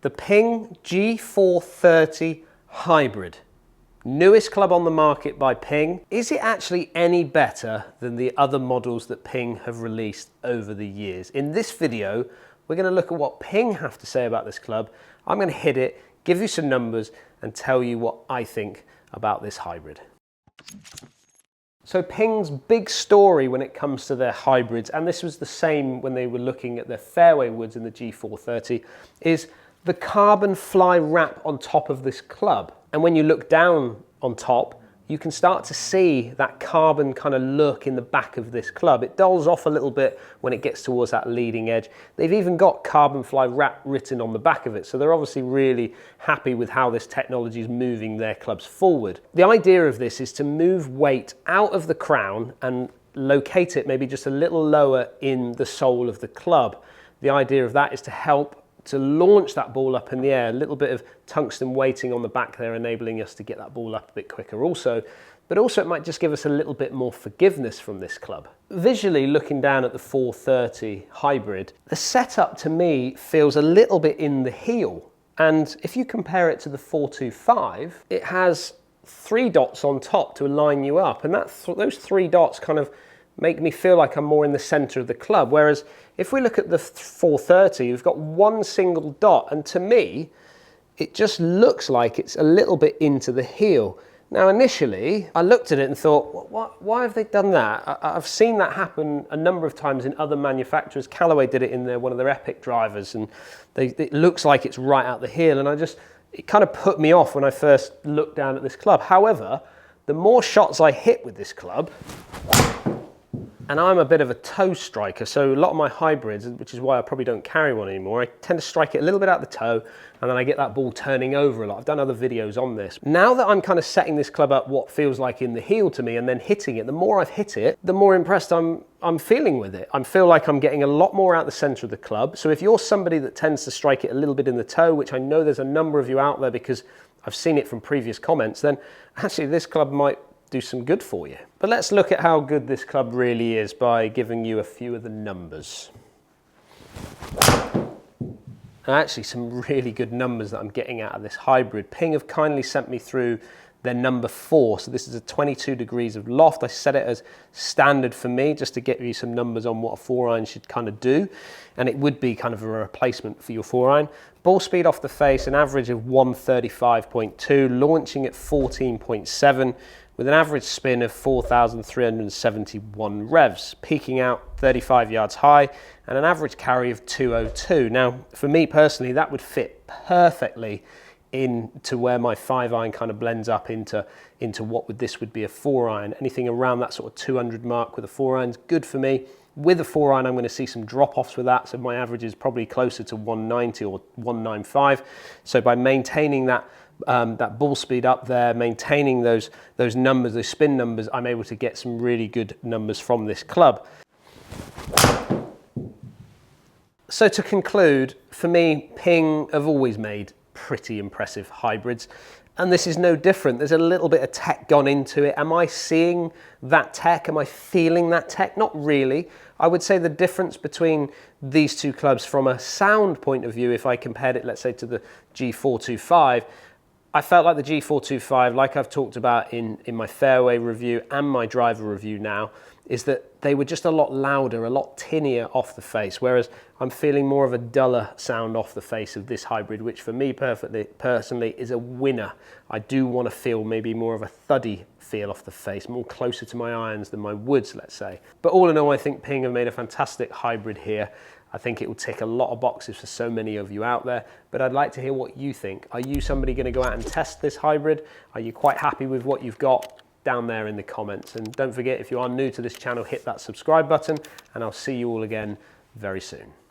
the PING G430 Hybrid. Newest club on the market by PING. Is it actually any better than the other models that PING have released over the years? In this video, we're going to look at what PING have to say about this club. I'm going to hit it, give you some numbers, and tell you what I think about this hybrid. So PING's big story when it comes to their hybrids, and this was the same when they were looking at their fairway woods in the G430, is the carbon fly wrap on top of this club. And when you look down on top, you can start to see that carbon kind of look in the back of this club. It dulls off a little bit when it gets towards that leading edge. They've even got carbon fly wrap written on the back of it, so they're obviously really happy with how this technology is moving their clubs forward. The idea of this is to move weight out of the crown and locate it maybe just a little lower in the sole of the club. The idea of that is to help to launch that ball up in the air, a little bit of tungsten weighting on the back there, enabling us to get that ball up a bit quicker also. But also it might just give us a little bit more forgiveness from this club. Visually looking down at the 430 hybrid, the setup to me feels a little bit in the heel. And if you compare it to the 425, it has 3 dots on top to align you up. And those 3 dots kind of make me feel like I'm more in the center of the club. Whereas if we look at the 430, you've got one single dot, and to me, it just looks like it's a little bit into the heel. Now initially, I looked at it and thought, why have they done that? I've seen that happen a number of times in other manufacturers. Callaway did it in one of their Epic drivers, and it looks like it's right out the heel, and it kind of put me off when I first looked down at this club. However, the more shots I hit with this club, and I'm a bit of a toe striker, so a lot of my hybrids, which is why I probably don't carry one anymore, I tend to strike it a little bit out the toe, and then I get that ball turning over a lot. I've done other videos on this. Now that I'm kind of setting this club up what feels like in the heel to me and then hitting it, the more I've hit it, the more impressed I'm feeling with it. I feel like I'm getting a lot more out the center of the club. So if you're somebody that tends to strike it a little bit in the toe, which I know there's a number of you out there because I've seen it from previous comments, then actually this club might do some good for you. But let's look at how good this club really is by giving you a few of the numbers. And actually some really good numbers that I'm getting out of this hybrid. PING have kindly sent me through their number 4. So this is a 22 degrees of loft. I set it as standard for me just to get you some numbers on what a 4-iron should kind of do. And it would be kind of a replacement for your 4-iron. Ball speed off the face, an average of 135.2, launching at 14.7, with an average spin of 4,371 revs, peaking out 35 yards high, and an average carry of 202. Now, for me personally, that would fit perfectly into where my 5-iron kind of blends up into what this would be a 4-iron. Anything around that sort of 200 mark with a 4-iron is good for me. With a 4-iron, I'm going to see some drop-offs with that, so my average is probably closer to 190 or 195. So by maintaining that ball speed up there, maintaining those numbers, those spin numbers, I'm able to get some really good numbers from this club. So to conclude, for me, PING have always made pretty impressive hybrids, and this is no different. There's a little bit of tech gone into it. Am I seeing that tech? Am I feeling that tech? Not really. I would say the difference between these two clubs from a sound point of view, if I compared it, let's say, to the G425, I felt like the G425, like I've talked about in my fairway review and my driver review now, is that they were just a lot louder, a lot tinnier off the face, whereas I'm feeling more of a duller sound off the face of this hybrid, which for me personally is a winner. I do want to feel maybe more of a thuddy feel off the face, more closer to my irons than my woods, let's say. But all in all, I think PING have made a fantastic hybrid here. I think it will tick a lot of boxes for so many of you out there, but I'd like to hear what you think. Are you somebody going to go out and test this hybrid? Are you quite happy with what you've got? Down there in the comments. And don't forget, if you are new to this channel, hit that subscribe button, and I'll see you all again very soon.